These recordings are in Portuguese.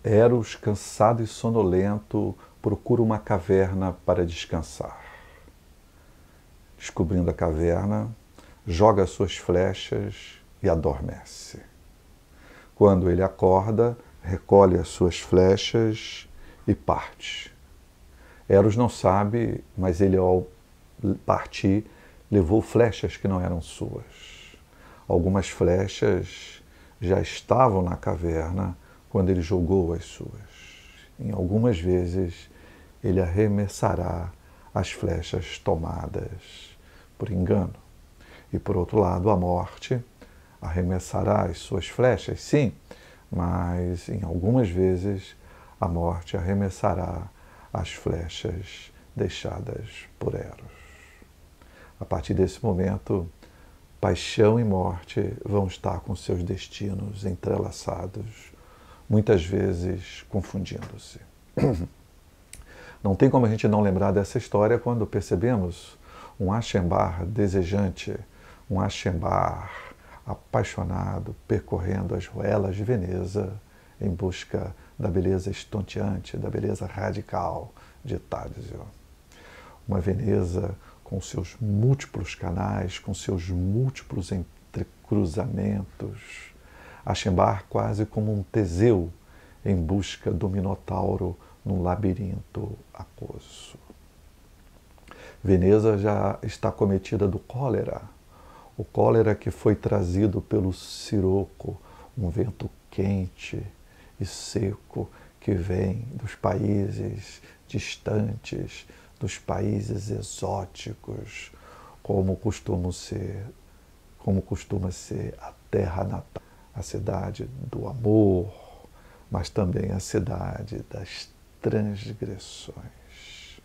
Eros, cansado e sonolento, procura uma caverna para descansar. Descobrindo a caverna, joga suas flechas e adormece. Quando ele acorda, recolhe as suas flechas e parte. Eros não sabe, mas ele, ao partir, levou flechas que não eram suas. Algumas flechas já estavam na caverna quando ele jogou as suas. Em algumas vezes, ele arremessará as flechas tomadas por engano. E, por outro lado, a morte arremessará as suas flechas, sim, mas em algumas vezes a morte arremessará as flechas deixadas por Eros. A partir desse momento, paixão e morte vão estar com seus destinos entrelaçados, muitas vezes confundindo-se. Não tem como a gente não lembrar dessa história quando percebemos um Ashembar desejante, um Ashembar apaixonado, percorrendo as ruelas de Veneza em busca da beleza estonteante, da beleza radical de Tádzio. Uma Veneza com seus múltiplos canais, com seus múltiplos entrecruzamentos. Ashembar quase como um Teseu em busca do Minotauro num labirinto aquoso. Veneza já está cometida do cólera, o cólera que foi trazido pelo Siroco, um vento quente e seco que vem dos países distantes, dos países exóticos, como costuma ser a terra natal, a cidade do amor, mas também a cidade das transgressões.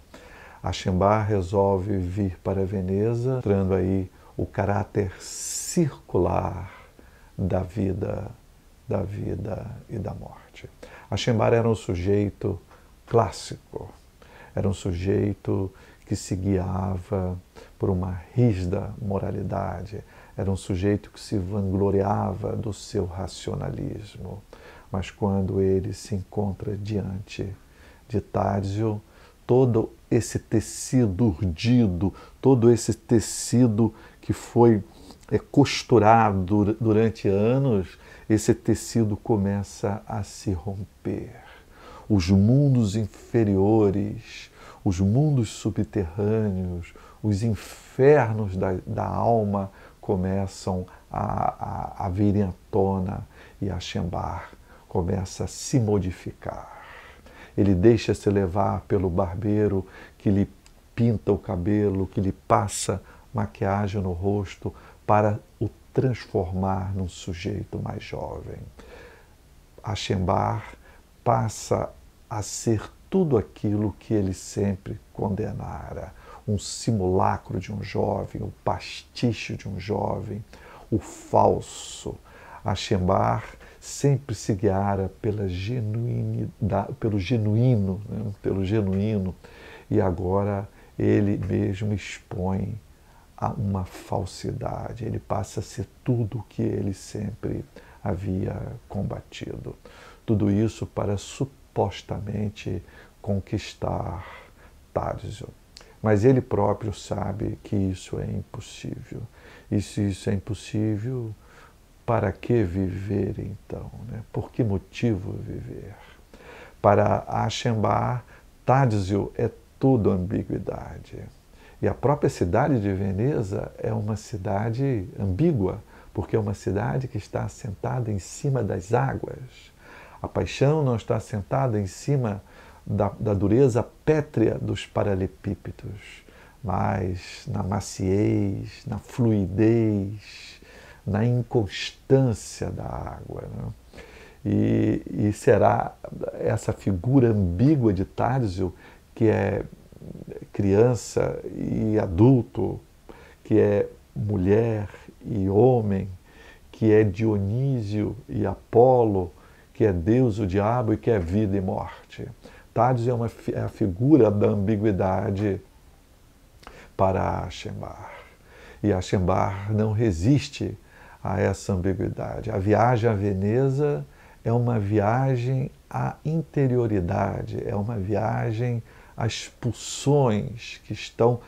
Ashembar resolve vir para Veneza, mostrando aí o caráter circular da vida e da morte. Ashembar era um sujeito clássico, era um sujeito que se guiava por uma rígida moralidade, era um sujeito que se vangloriava do seu racionalismo. Mas quando ele se encontra diante de Tádzio, todo esse tecido urdido, todo esse tecido que foi costurado durante anos, esse tecido começa a se romper. Os mundos inferiores, os mundos subterrâneos, os infernos da alma começam a virem à tona e Ashembar começa a se modificar. Ele deixa-se levar pelo barbeiro que lhe pinta o cabelo, que lhe passa maquiagem no rosto para o transformar num sujeito mais jovem. Ashembar passa a ser tudo aquilo que ele sempre condenara. Um simulacro de um jovem, o pastiche de um jovem, o falso. Ashembar sempre se guiara pelo genuíno, né? Pelo genuíno, e agora ele mesmo expõe a uma falsidade, ele passa a ser tudo o que ele sempre havia combatido. Tudo isso para supostamente conquistar Tádzio. Mas ele próprio sabe que isso é impossível. E se isso é impossível, para que viver então? Né? Por que motivo viver? Para Ashembar, Tádzio é tudo ambiguidade. E a própria cidade de Veneza é uma cidade ambígua, porque é uma cidade que está assentada em cima das águas. A paixão não está assentada em cima da dureza pétrea dos paralelepípedos, mas na maciez, na fluidez, na inconstância da água. Né? E será essa figura ambígua de Tádzio, que é criança e adulto, que é mulher e homem, que é Dionísio e Apolo, que é Deus, o diabo e que é vida e morte. Tádzio é a figura da ambiguidade para Ashembar. E Ashembar não resiste a essa ambiguidade. A viagem a Veneza é uma viagem à interioridade, é uma viagem às pulsões que estão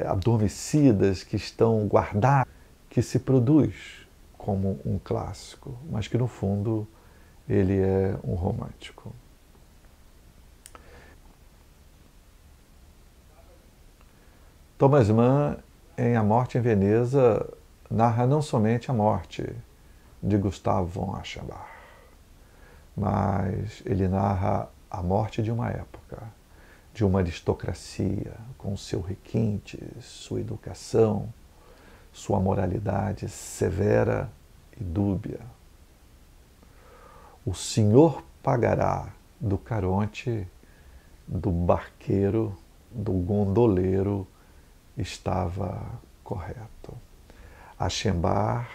adormecidas, que estão guardadas, que se produz como um clássico, mas que no fundo ele é um romântico. Thomas Mann, em A Morte em Veneza, narra não somente a morte de Gustav von Aschenbach, mas ele narra a morte de uma época, de uma aristocracia, com seu requinte, sua educação, sua moralidade severa e dúbia. O senhor pagará do Caronte, do barqueiro, do gondoleiro, estava correto. Aschenbach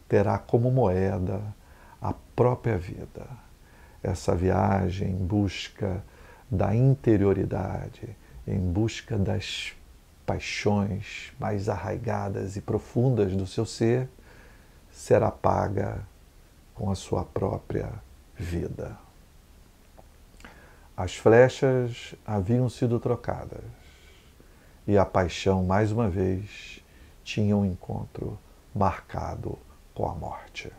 terá como moeda a própria vida. Essa viagem em busca da interioridade, em busca das paixões mais arraigadas e profundas do seu ser, será paga com a sua própria vida. As flechas haviam sido trocadas e a paixão, mais uma vez, tinha um encontro marcado com a morte.